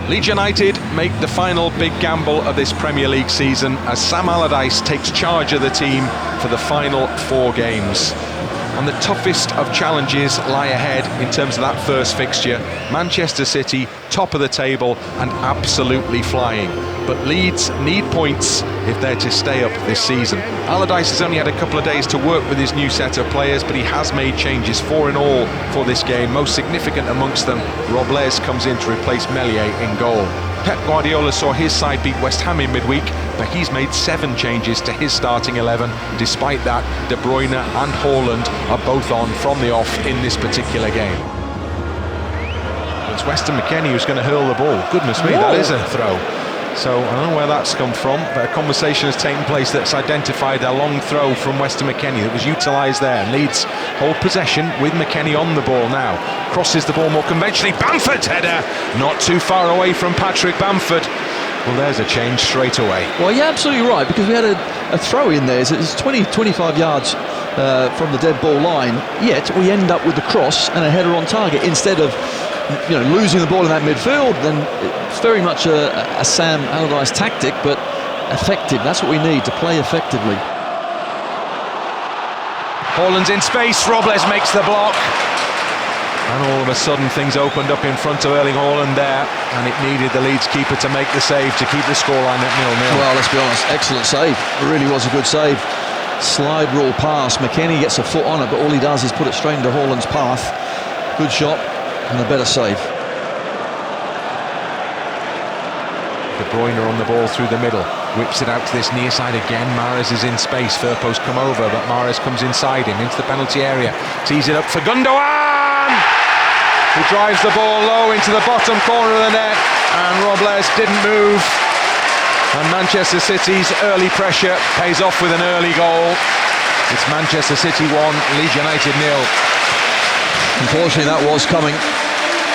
Leeds United make the final big gamble of this Premier League season as Sam Allardyce takes charge of the team for the final 4 games. And the toughest of challenges lie ahead in terms of that first fixture. Manchester City, top of the table and absolutely flying. But Leeds need points if they're to stay up this season. Allardyce has only had a couple of days to work with his new set of players, but he has made changes, 4 in all for this game. Most significant amongst them, Robles comes in to replace Meslier in goal. Pep Guardiola saw his side beat West Ham in midweek, but he's made 7 changes to his starting 11. Despite that, De Bruyne and Haaland are both on from the off in this particular game. It's Weston McKennie who's going to hurl the ball. Goodness me, that is a throw. So I don't know where that's come from, but a conversation has taken place that's identified a long throw from Weston McKennie that was utilised there. Leeds hold possession with McKennie on the ball now. Crosses the ball more conventionally. Bamford's header, not too far away from Patrick Bamford. Well, there's a change straight away. Well, you're absolutely right, because we had a throw in there. It's 20-25 yards from the dead ball line, yet we end up with the cross and a header on target instead of losing the ball in that midfield. Then it's very much a Sam Allardyce tactic, but effective. That's what we need, to play effectively. Haaland's in space, Robles makes the block. And all of a sudden things opened up in front of Erling Haaland there, and it needed the Leeds keeper to make the save to keep the scoreline at 0-0. Well, let's be honest, excellent save. It really was a good save. Slide rule pass, McKennie gets a foot on it, but all he does is put it straight into Haaland's path. Good shot and a better save. De Bruyne on the ball through the middle, whips it out to this near side again. Mahrez is in space, Firpo's come over, but Mahrez comes inside him into the penalty area, tees it up for Gundogan, who drives the ball low into the bottom corner of the net, and Robles didn't move, and Manchester City's early pressure pays off with an early goal. It's Manchester City 1, Leeds United 0. Unfortunately, that was coming.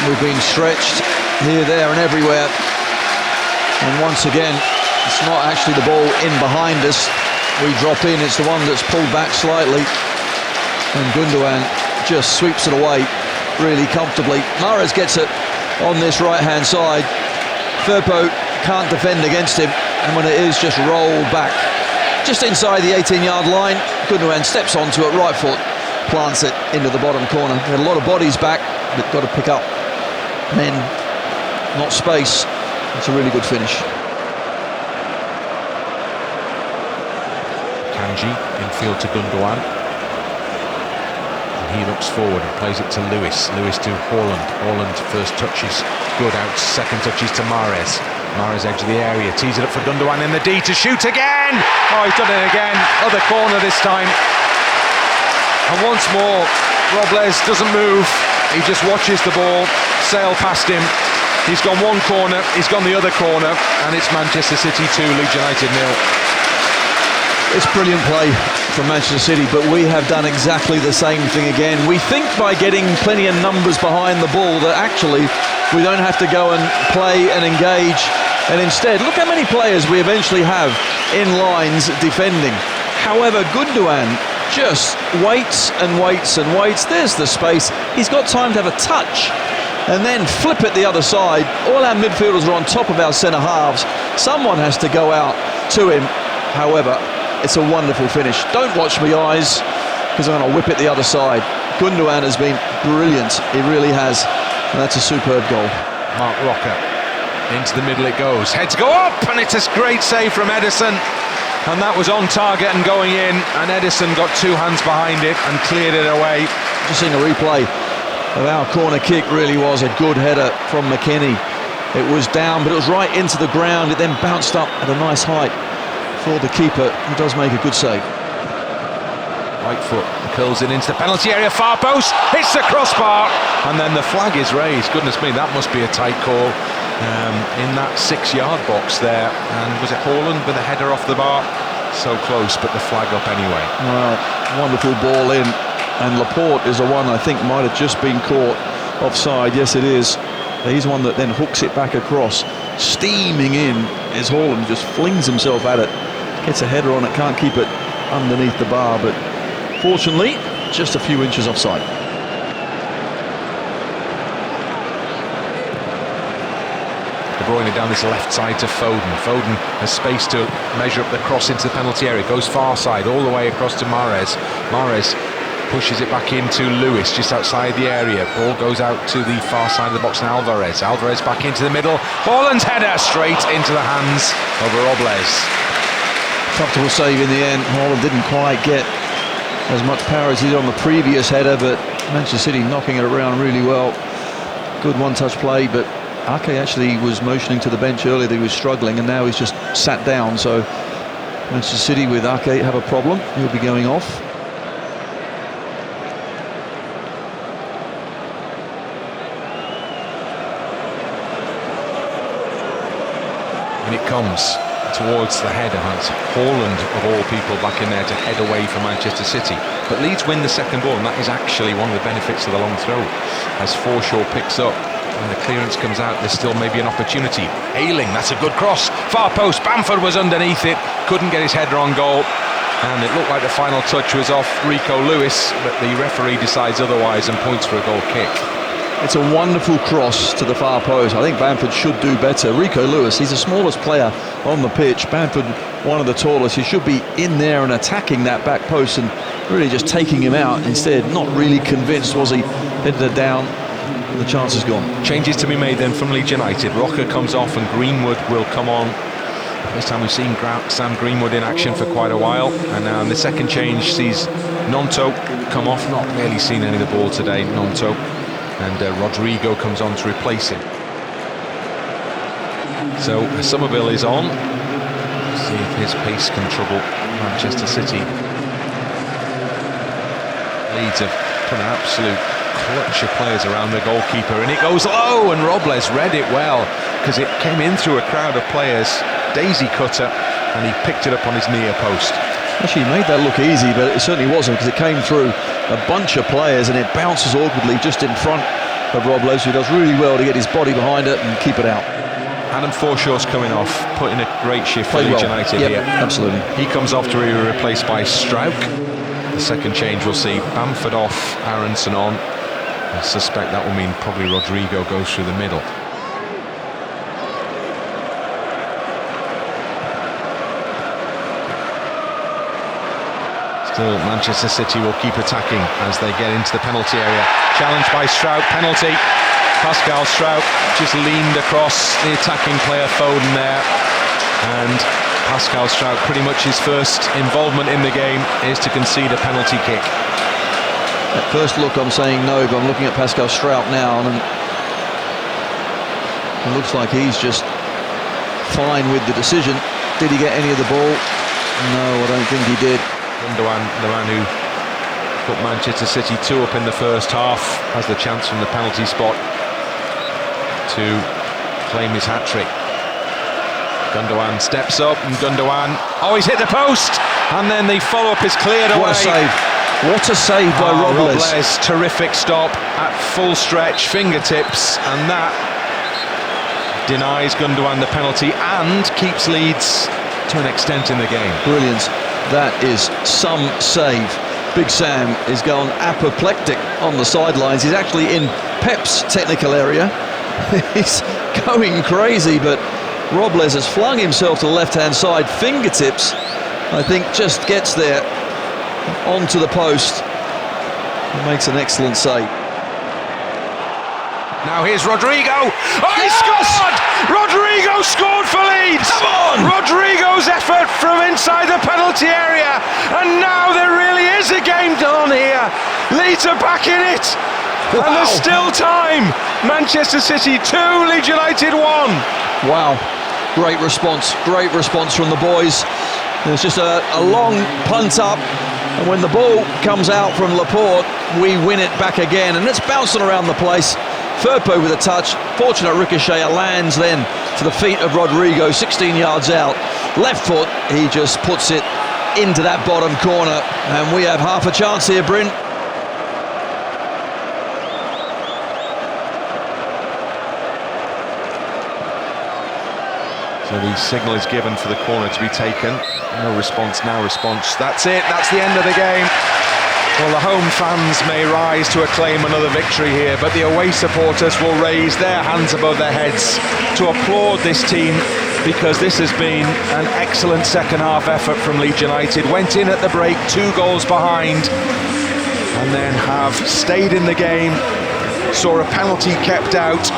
We've been stretched here, there and everywhere, and once again it's not actually the ball in behind us. We drop in, it's the one that's pulled back slightly, and Gundogan just sweeps it away really comfortably. Mahrez gets it on this right hand side. Firpo can't defend against him, and when it is just rolled back just inside the 18-yard line, Gundogan steps onto it, right foot plants it into the bottom corner. We had a lot of bodies back, but got to pick up men, not space. It's a really good finish. Kanji infield to Gundogan, and he looks forward and plays it to Lewis. Lewis to Haaland. Haaland first touches good, out second touches to Mahrez. Mahrez edge of the area, tees it up for Gundogan in the D to shoot again. Oh, he's done it again, other corner this time. And once more, Robles doesn't move, he just watches the ball sail past him. He's gone one corner, he's gone the other corner, and it's Manchester City 2, Leeds United 0. It's brilliant play from Manchester City, but we have done exactly the same thing again. We think by getting plenty of numbers behind the ball that actually we don't have to go and play and engage, and instead, look how many players we eventually have in lines defending. However, Gundogan just waits and waits and waits. There's the space. He's got time to have a touch and then flip it the other side. All our midfielders are on top of our centre halves. Someone has to go out to him. However, it's a wonderful finish. Don't watch me, eyes, because I'm going to whip it the other side. Gundogan has been brilliant. He really has. And that's a superb goal. Mark Rocker, into the middle it goes. Heads go up, and it's a great save from Ederson. And that was on target and going in, and Ederson got 2 hands behind it and cleared it away. Just seeing a replay of our corner kick, really was a good header from McKennie. It was down, but it was right into the ground. It then bounced up at a nice height for the keeper, who does make a good save. Right foot curls it into the penalty area, far post, hits the crossbar, and then the flag is raised. Goodness me, that must be a tight call. In that 6-yard box there, and was it Haaland with a header off the bar? So close, but the flag up anyway. Well, wonderful ball in, and Laporte is the one I think might have just been caught offside. Yes, it is. He's the one that then hooks it back across. Steaming in is Haaland, just flings himself at it, gets a header on it, can't keep it underneath the bar, but fortunately just a few inches offside. De Bruyne down this left side to Foden. Foden has space to measure up the cross into the penalty area. Goes far side all the way across to Mahrez. Mahrez pushes it back into Lewis just outside the area. Ball goes out to the far side of the box and Alvarez. Alvarez back into the middle. Haaland's header straight into the hands of Robles. Comfortable save in the end. Haaland didn't quite get as much power as he did on the previous header, but Manchester City knocking it around really well. Good one-touch play, but Ake actually was motioning to the bench earlier that he was struggling, and now he's just sat down. So Manchester City with Ake have a problem. He'll be going off. And it comes towards the header, and it's Haaland of all people back in there to head away from Manchester City. But Leeds win the second ball, and that is actually one of the benefits of the long throw. As Forshaw picks up, when the clearance comes out, there's still maybe an opportunity. Ayling, that's a good cross, far post. Bamford was underneath it, couldn't get his header on goal, and it looked like the final touch was off Rico Lewis, but the referee decides otherwise and points for a goal kick. It's a wonderful cross to the far post. I think Bamford should do better. Rico Lewis, he's the smallest player on the pitch. Bamford, one of the tallest. He should be in there and attacking that back post and really just taking him out. Instead, not really convinced, was he? Headed it down, and the chance is gone. Changes to be made then from Leeds United. Rocker comes off and Greenwood will come on. First time we've seen Sam Greenwood in action for quite a while. And now the second change sees Nonto come off. Not really seen any of the ball today, Nonto. And Rodrigo comes on to replace him. So Somerville is on. See if his pace can trouble Manchester City. Leeds have put an absolute clutch of players around the goalkeeper, and it goes low, and Robles read it well because it came in through a crowd of players. Daisy cutter, and he picked it up on his near post. Actually, he made that look easy, but it certainly wasn't, because it came through a bunch of players and it bounces awkwardly just in front of Robles, who does really well to get his body behind it and keep it out. Adam Forshaw's coming off, putting a great shift for Leeds United here. Absolutely. He comes off to be replaced by Struijk. The second change will see Bamford off, Aronson on. I suspect that will mean probably Rodrigo goes through the middle. Still, Manchester City will keep attacking as they get into the penalty area. Challenged by Struijk, penalty. Pascal Struijk just leaned across the attacking player Foden there. And Pascal Struijk, pretty much his first involvement in the game is to concede a penalty kick. At first look, I'm saying no, but I'm looking at Pascal Struijk now, and it looks like he's just fine with the decision. Did he get any of the ball? No, I don't think he did. Gundogan, the man who put Manchester City 2 up in the first half, has the chance from the penalty spot to claim his hat-trick. Gundogan steps up, and Gundogan, oh, he's hit the post, and then the follow-up is cleared away. What a save. What a save by Robles. Robles, terrific stop at full stretch, fingertips, and that denies Gundogan the penalty and keeps Leeds to an extent in the game. Brilliant. That is some save. Big Sam is gone apoplectic on the sidelines. He's actually in Pep's technical area. He's going crazy, but Robles has flung himself to the left-hand side. Fingertips, I think, just gets there onto the post and makes an excellent save. Now here's Rodrigo. Oh, he scored! Rodrigo scored for Leeds. Come on! Rodrigo's effort from inside the penalty area, and now there really is a game on here. Leeds are back in it. Wow. And there's still time. Manchester City 2, Leeds United 1. Wow, great response from the boys. There's just a long punt up, and when the ball comes out from Laporte, we win it back again, and it's bouncing around the place. Firpo with a touch, fortunate ricochet, it lands then to the feet of Rodrigo, 16 yards out. Left foot, he just puts it into that bottom corner, and we have half a chance here, Bryn. So the signal is given for the corner to be taken. No response, now response. That's it, that's the end of the game. Well, the home fans may rise to acclaim another victory here, but the away supporters will raise their hands above their heads to applaud this team, because this has been an excellent second half effort from Leeds United. Went in at the break 2 goals behind and then have stayed in the game, saw a penalty kept out,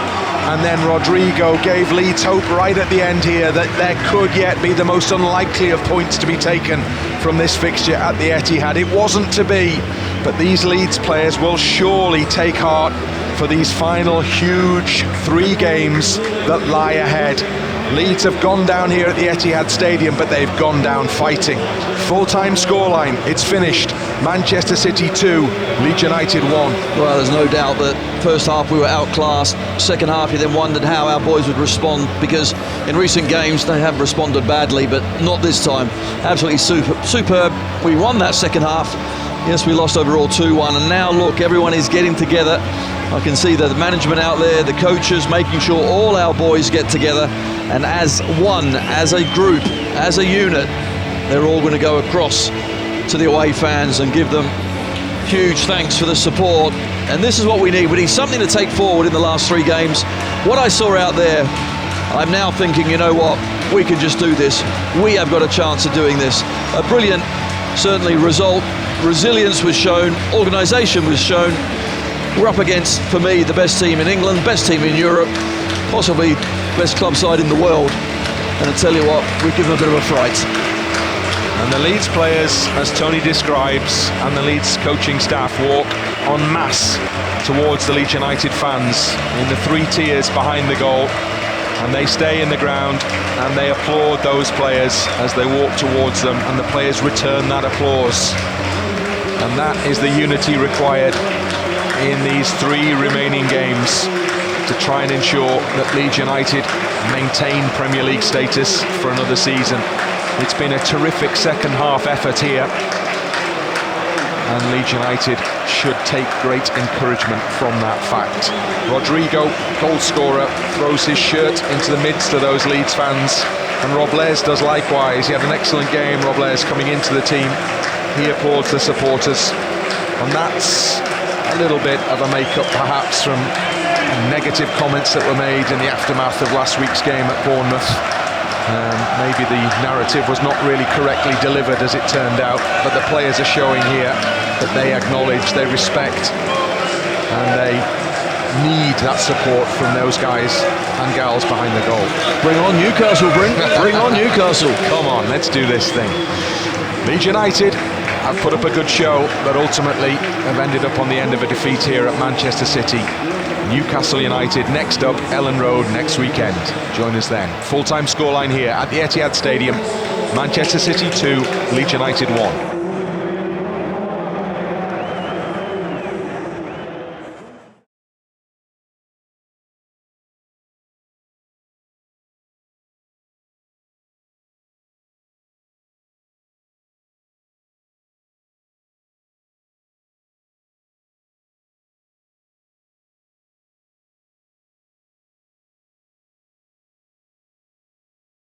and then Rodrigo gave Leeds hope right at the end here that there could yet be the most unlikely of points to be taken from this fixture at the Etihad. It wasn't to be, but these Leeds players will surely take heart for these final huge 3 games that lie ahead. Leeds have gone down here at the Etihad Stadium, but they've gone down fighting. Full-time scoreline, it's finished. Manchester City 2, Leeds United 1. Well, there's no doubt that first half we were outclassed. Second half you then wondered how our boys would respond, because in recent games they have responded badly, but not this time. Absolutely superb. We won that second half. Yes, we lost overall 2-1, and now look, everyone is getting together. I can see the management out there, the coaches, making sure all our boys get together, and as one, as a group, as a unit, they're all going to go across to the away fans and give them huge thanks for the support. And this is what we need. We need something to take forward in the last 3 games. What I saw out there, I'm now thinking, you know what, we can just do this. We have got a chance of doing this. A brilliant, certainly, result. Resilience was shown, organisation was shown. We're up against, for me, the best team in England, best team in Europe, possibly best club side in the world. And I tell you what, we give them a bit of a fright. And the Leeds players, as Tony describes, and the Leeds coaching staff walk en masse towards the Leeds United fans in the 3 tiers behind the goal, and they stay in the ground and they applaud those players as they walk towards them, and the players return that applause. And that is the unity required in these 3 remaining games to try and ensure that Leeds United maintain Premier League status for another season. It's been a terrific second half effort here, and Leeds United should take great encouragement from that fact. Rodrigo, goal scorer, throws his shirt into the midst of those Leeds fans, and Robles does likewise. He had an excellent game, Robles, coming into the team. He applauds the supporters, and that's a little bit of a make-up perhaps from negative comments that were made in the aftermath of last week's game at Bournemouth. Maybe the narrative was not really correctly delivered as it turned out, but the players are showing here that they acknowledge, they respect, and they need that support from those guys and gals behind the goal. Bring on Newcastle, bring on Newcastle. Come on, let's do this thing. Leeds United have put up a good show, but ultimately have ended up on the end of a defeat here at Manchester City. Newcastle United next up, Ellen Road next weekend. Join us then. Full-time scoreline here at the Etihad Stadium. Manchester City 2, Leeds United 1.